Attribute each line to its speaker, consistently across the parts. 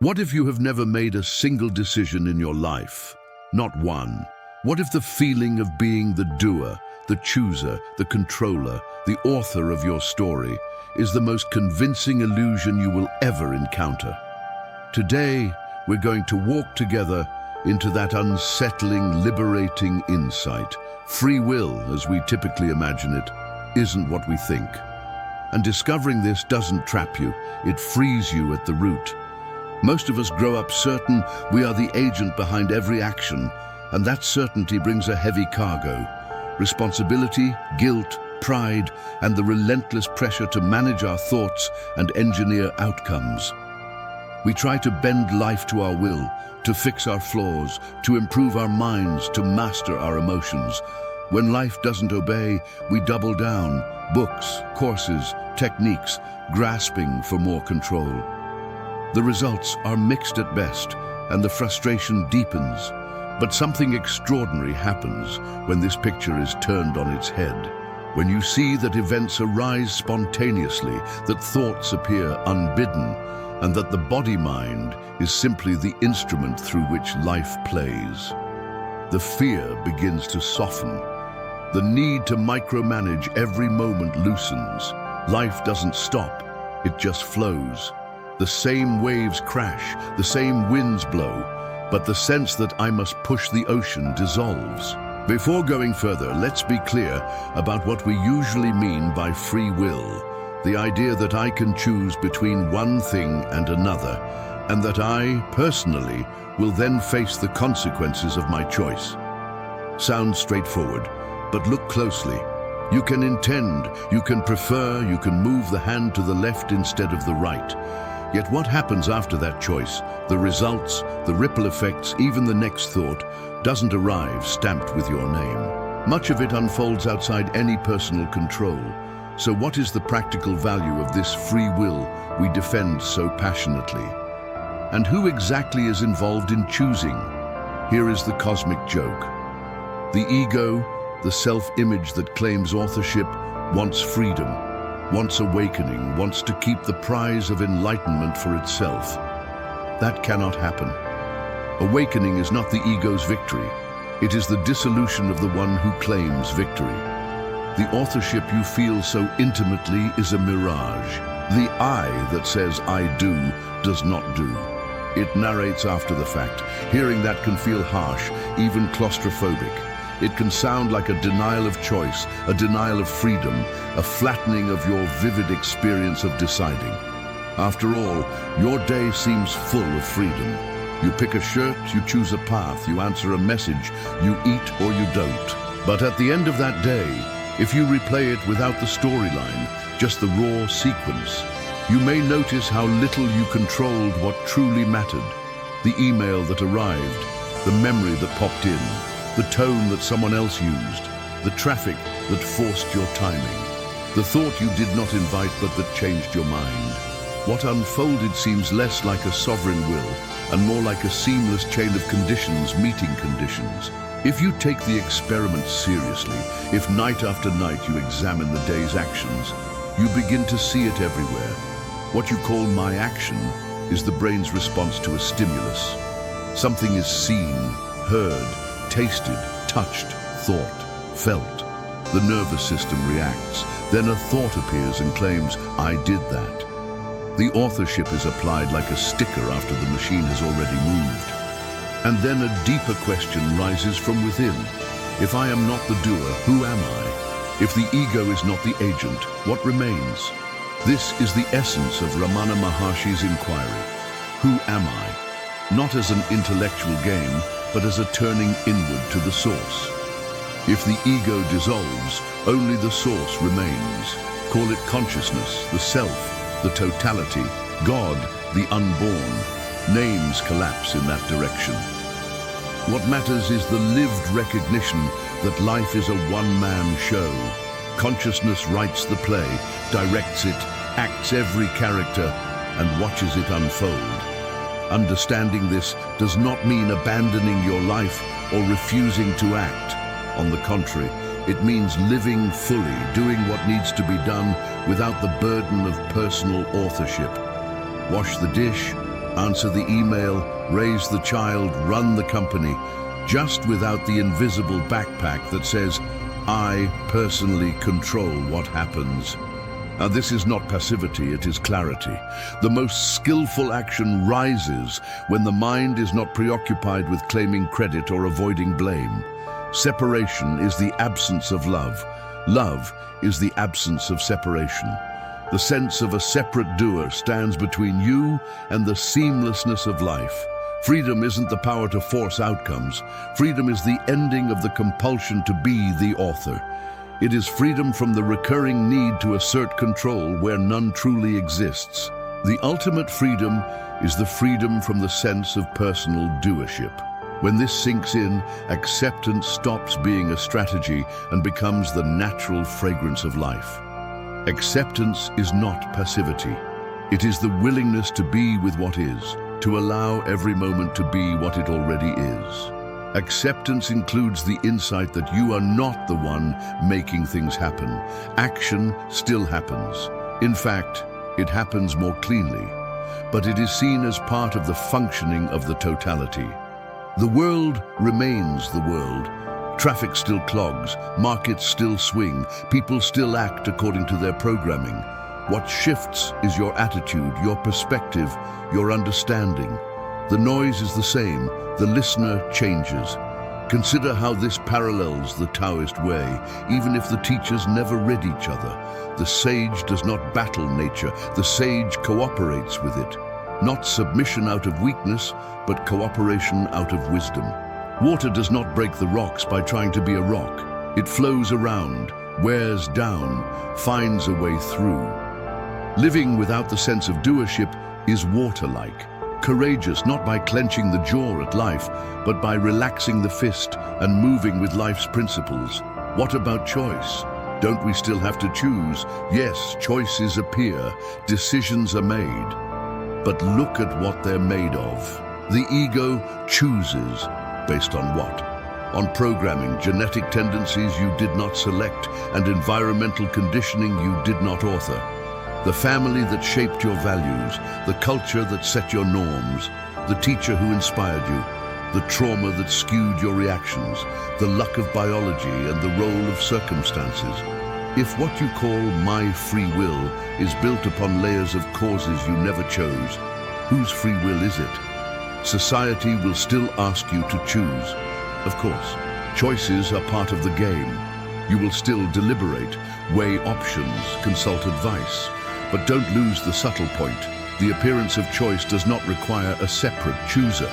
Speaker 1: What if you have never made a single decision in your life? Not one. What if the feeling of being the doer, the chooser, the controller, the author of your story is the most convincing illusion you will ever encounter? Today, we're going to walk together into that unsettling, liberating insight. Free will, as we typically imagine it, isn't what we think. And discovering this doesn't trap you, it frees you at the root. Most of us grow up certain we are the agent behind every action, and that certainty brings a heavy cargo. Responsibility, guilt, pride, and the relentless pressure to manage our thoughts and engineer outcomes. We try to bend life to our will, to fix our flaws, to improve our minds, to master our emotions. When life doesn't obey, we double down, books, courses, techniques, grasping for more control. The results are mixed at best, and the frustration deepens. But something extraordinary happens when this picture is turned on its head. When you see that events arise spontaneously, that thoughts appear unbidden, and that the body-mind is simply the instrument through which life plays. The fear begins to soften. The need to micromanage every moment loosens. Life doesn't stop, it just flows. The same waves crash, the same winds blow, but the sense that I must push the ocean dissolves. Before going further, let's be clear about what we usually mean by free will. The idea that I can choose between one thing and another, and that I, personally, will then face the consequences of my choice. Sounds straightforward, but look closely. You can intend, you can prefer, you can move the hand to the left instead of the right. Yet what happens after that choice, the results, the ripple effects, even the next thought, doesn't arrive stamped with your name. Much of it unfolds outside any personal control. So what is the practical value of this free will we defend so passionately? And who exactly is involved in choosing? Here is the cosmic joke. The ego, the self-image that claims authorship, wants freedom, wants awakening, wants to keep the prize of enlightenment for itself. That cannot happen. Awakening is not the ego's victory. It is the dissolution of the one who claims victory. The authorship you feel so intimately is a mirage. The I that says I do does not do. It narrates after the fact. Hearing that can feel harsh, even claustrophobic. It can sound like a denial of choice, a denial of freedom, a flattening of your vivid experience of deciding. After all, your day seems full of freedom. You pick a shirt, you choose a path, you answer a message, you eat or you don't. But at the end of that day, if you replay it without the storyline, just the raw sequence, you may notice how little you controlled what truly mattered. The email that arrived, the memory that popped in, the tone that someone else used, the traffic that forced your timing, the thought you did not invite but that changed your mind. What unfolded seems less like a sovereign will and more like a seamless chain of conditions meeting conditions. If you take the experiment seriously, if night after night you examine the day's actions, you begin to see it everywhere. What you call my action is the brain's response to a stimulus. Something is seen, heard, tasted, touched, thought, felt. The nervous system reacts. Then a thought appears and claims, I did that. The authorship is applied like a sticker after the machine has already moved. And then a deeper question rises from within. If I am not the doer, who am I? If the ego is not the agent, what remains? This is the essence of Ramana Maharshi's inquiry. Who am I? Not as an intellectual game, but as a turning inward to the source. If the ego dissolves, only the source remains. Call it consciousness, the self, the totality, God, the unborn. Names collapse in that direction. What matters is the lived recognition that life is a one-man show. Consciousness writes the play, directs it, acts every character, and watches it unfold. Understanding this does not mean abandoning your life or refusing to act. On the contrary, it means living fully, doing what needs to be done without the burden of personal authorship. Wash the dish, answer the email, raise the child, run the company, just without the invisible backpack that says, I personally control what happens. And this is not passivity, it is clarity. The most skillful action rises when the mind is not preoccupied with claiming credit or avoiding blame. Separation is the absence of love. Love is the absence of separation. The sense of a separate doer stands between you and the seamlessness of life. Freedom isn't the power to force outcomes. Freedom is the ending of the compulsion to be the author. It is freedom from the recurring need to assert control where none truly exists. The ultimate freedom is the freedom from the sense of personal doership. When this sinks in, acceptance stops being a strategy and becomes the natural fragrance of life. Acceptance is not passivity. It is the willingness to be with what is, to allow every moment to be what it already is. Acceptance includes the insight that you are not the one making things happen. Action still happens. In fact, it happens more cleanly, but it is seen as part of the functioning of the totality. The world remains the world. Traffic still clogs, markets still swing, people still act according to their programming. What shifts is your attitude, your perspective, your understanding. The noise is the same, the listener changes. Consider how this parallels the Taoist way. Even if the teachers never read each other, the sage does not battle nature, the sage cooperates with it. Not submission out of weakness, but cooperation out of wisdom. Water does not break the rocks by trying to be a rock. It flows around, wears down, finds a way through. Living without the sense of doership is water-like. Courageous not by clenching the jaw at life, but by relaxing the fist and moving with life's principles. What about choice? Don't we still have to choose? Yes, choices appear, decisions are made. But look at what they're made of. The ego chooses. Based on what? On programming, genetic tendencies you did not select, and environmental conditioning you did not author. The family that shaped your values, the culture that set your norms, the teacher who inspired you, the trauma that skewed your reactions, the luck of biology and the role of circumstances. If what you call my free will is built upon layers of causes you never chose, whose free will is it? Society will still ask you to choose. Of course, choices are part of the game. You will still deliberate, weigh options, consult advice. But don't lose the subtle point. The appearance of choice does not require a separate chooser.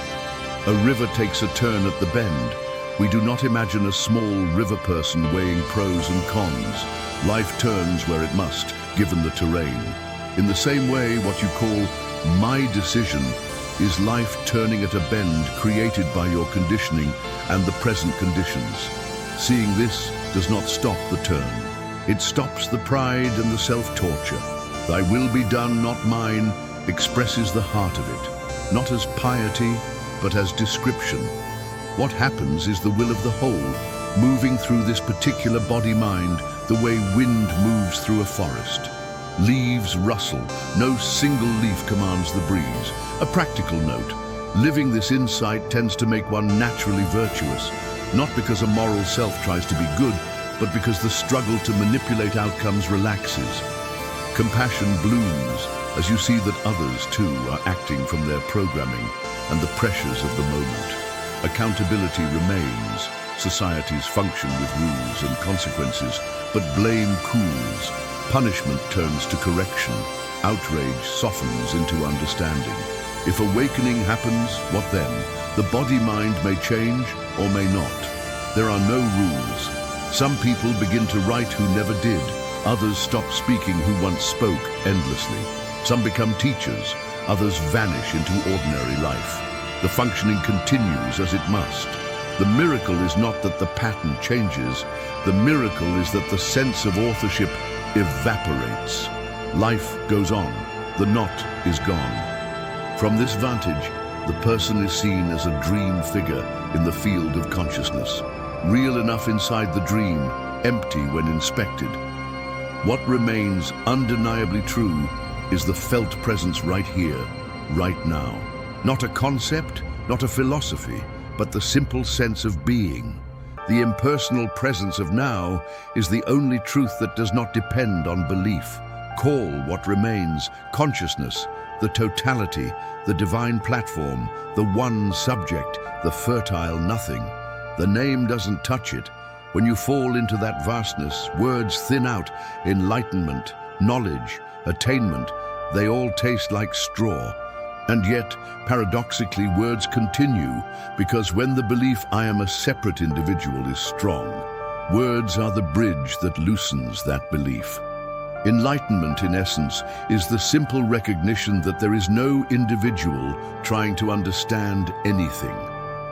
Speaker 1: A river takes a turn at the bend. We do not imagine a small river person weighing pros and cons. Life turns where it must, given the terrain. In the same way, what you call my decision is life turning at a bend created by your conditioning and the present conditions. Seeing this does not stop the turn. It stops the pride and the self-torture. Thy will be done, not mine, expresses the heart of it, not as piety, but as description. What happens is the will of the whole, moving through this particular body-mind the way wind moves through a forest. Leaves rustle, no single leaf commands the breeze. A practical note, living this insight tends to make one naturally virtuous, not because a moral self tries to be good, but because the struggle to manipulate outcomes relaxes. Compassion blooms as you see that others too are acting from their programming and the pressures of the moment. Accountability remains. Societies function with rules and consequences, but blame cools. Punishment turns to correction. Outrage softens into understanding. If awakening happens, what then? The body-mind may change or may not. There are no rules. Some people begin to write who never did. Others stop speaking who once spoke endlessly. Some become teachers. Others vanish into ordinary life. The functioning continues as it must. The miracle is not that the pattern changes. The miracle is that the sense of authorship evaporates. Life goes on. The knot is gone. From this vantage, the person is seen as a dream figure in the field of consciousness. Real enough inside the dream, empty when inspected. What remains undeniably true is the felt presence right here, right now. Not a concept, not a philosophy, but the simple sense of being. The impersonal presence of now is the only truth that does not depend on belief. Call what remains consciousness, the totality, the divine platform, the one subject, the fertile nothing. The name doesn't touch it. When you fall into that vastness, words thin out. Enlightenment, knowledge, attainment, they all taste like straw. And yet, paradoxically, words continue, because when the belief I am a separate individual is strong, words are the bridge that loosens that belief. Enlightenment, in essence, is the simple recognition that there is no individual trying to understand anything.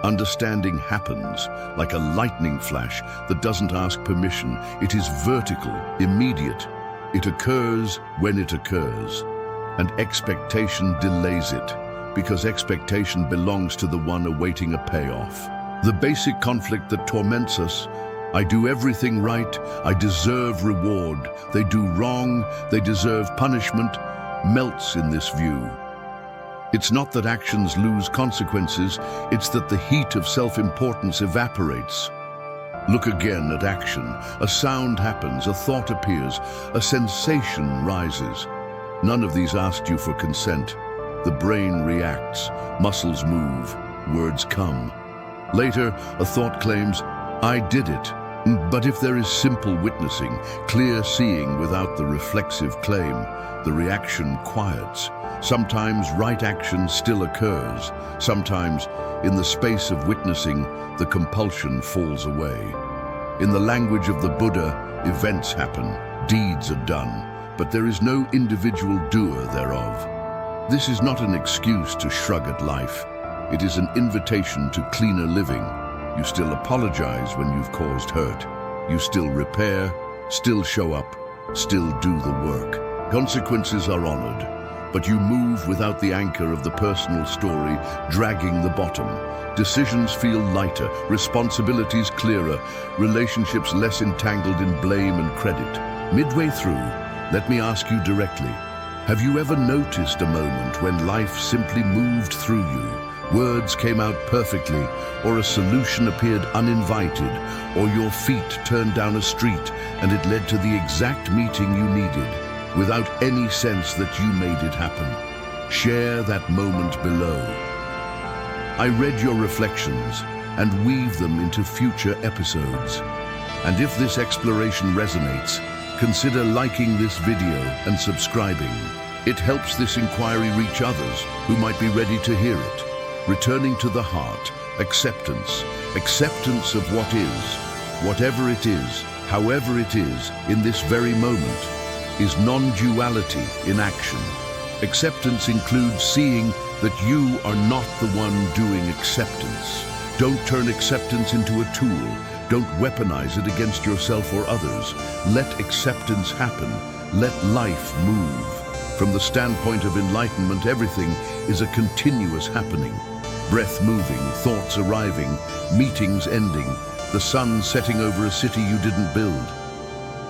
Speaker 1: Understanding happens like a lightning flash that doesn't ask permission. It is vertical, immediate. It occurs when it occurs. And expectation delays it, because expectation belongs to the one awaiting a payoff. The basic conflict that torments us, I do everything right, I deserve reward, they do wrong, they deserve punishment, melts in this view. It's not that actions lose consequences, it's that the heat of self-importance evaporates. Look again at action. A sound happens, a thought appears, a sensation rises. None of these asked you for consent. The brain reacts, muscles move, words come. Later, a thought claims, I did it. But if there is simple witnessing, clear seeing without the reflexive claim, the reaction quiets. Sometimes right action still occurs. Sometimes, in the space of witnessing, the compulsion falls away. In the language of the Buddha, events happen, deeds are done, but there is no individual doer thereof. This is not an excuse to shrug at life. It is an invitation to cleaner living. You still apologize when you've caused hurt. You still repair, still show up, still do the work. Consequences are honored, but you move without the anchor of the personal story, dragging the bottom. Decisions feel lighter, responsibilities clearer, relationships less entangled in blame and credit. Midway through, let me ask you directly, have you ever noticed a moment when life simply moved through you? Words came out perfectly, or a solution appeared uninvited, or your feet turned down a street and it led to the exact meeting you needed, without any sense that you made it happen. Share that moment below. I read your reflections and weave them into future episodes. And if this exploration resonates, consider liking this video and subscribing. It helps this inquiry reach others who might be ready to hear it. Returning to the heart, acceptance. Acceptance of what is, whatever it is, however it is, in this very moment, is non-duality in action. Acceptance includes seeing that you are not the one doing acceptance. Don't turn acceptance into a tool. Don't weaponize it against yourself or others. Let acceptance happen. Let life move. From the standpoint of enlightenment, everything is a continuous happening. Breath moving, thoughts arriving, meetings ending, the sun setting over a city you didn't build.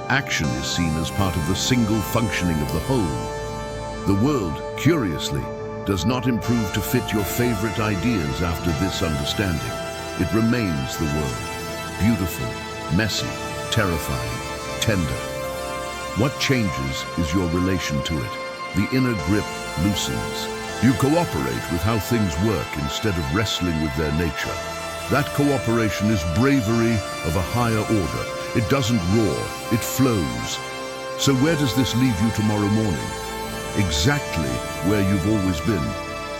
Speaker 1: Action is seen as part of the single functioning of the whole. The world, curiously, does not improve to fit your favorite ideas after this understanding. It remains the world. Beautiful, messy, terrifying, tender. What changes is your relation to it. The inner grip loosens. You cooperate with how things work instead of wrestling with their nature. That cooperation is bravery of a higher order. It doesn't roar, it flows. So where does this leave you tomorrow morning? Exactly where you've always been.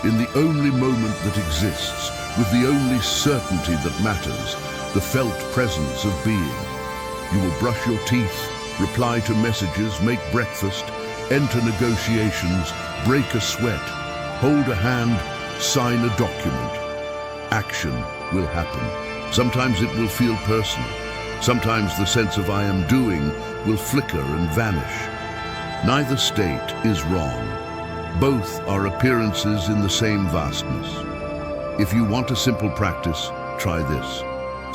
Speaker 1: In the only moment that exists, with the only certainty that matters, the felt presence of being. You will brush your teeth, reply to messages, make breakfast, enter negotiations, break a sweat, hold a hand, sign a document. Action will happen. Sometimes it will feel personal. Sometimes the sense of I am doing will flicker and vanish. Neither state is wrong. Both are appearances in the same vastness. If you want a simple practice, try this.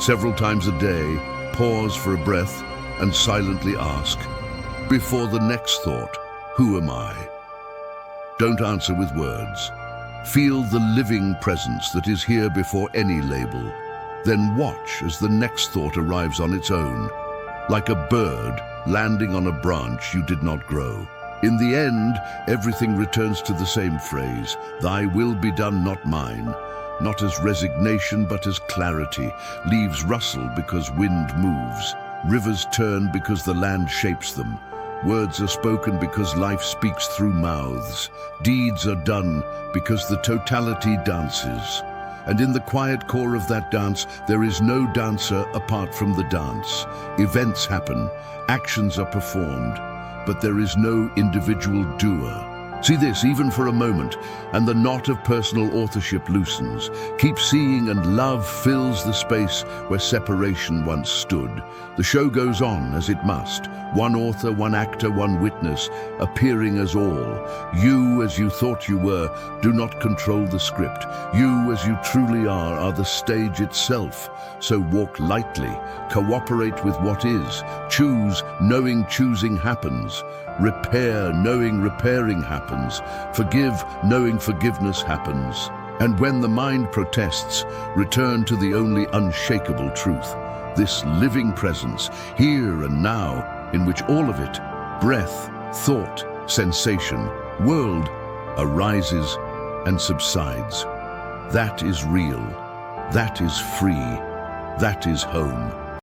Speaker 1: Several times a day, pause for a breath and silently ask, before the next thought, who am I? Don't answer with words. Feel the living presence that is here before any label. Then watch as the next thought arrives on its own, like a bird landing on a branch you did not grow. In the end, everything returns to the same phrase, "Thy will be done, not mine." Not as resignation, but as clarity. Leaves rustle because wind moves. Rivers turn because the land shapes them. Words are spoken because life speaks through mouths. Deeds are done because the totality dances. And in the quiet core of that dance, there is no dancer apart from the dance. Events happen, actions are performed, but there is no individual doer. See this, even for a moment, and the knot of personal authorship loosens. Keep seeing, and love fills the space where separation once stood. The show goes on as it must. One author, one actor, one witness, appearing as all. You, as you thought you were, do not control the script. You, as you truly are the stage itself. So walk lightly, cooperate with what is. Choose, knowing choosing happens. Repair, knowing repairing happens. Forgive, knowing forgiveness happens. And when the mind protests, return to the only unshakable truth. This living presence, here and now, in which all of it, breath, thought, sensation, world, arises and subsides. That is real. That is free. That is home.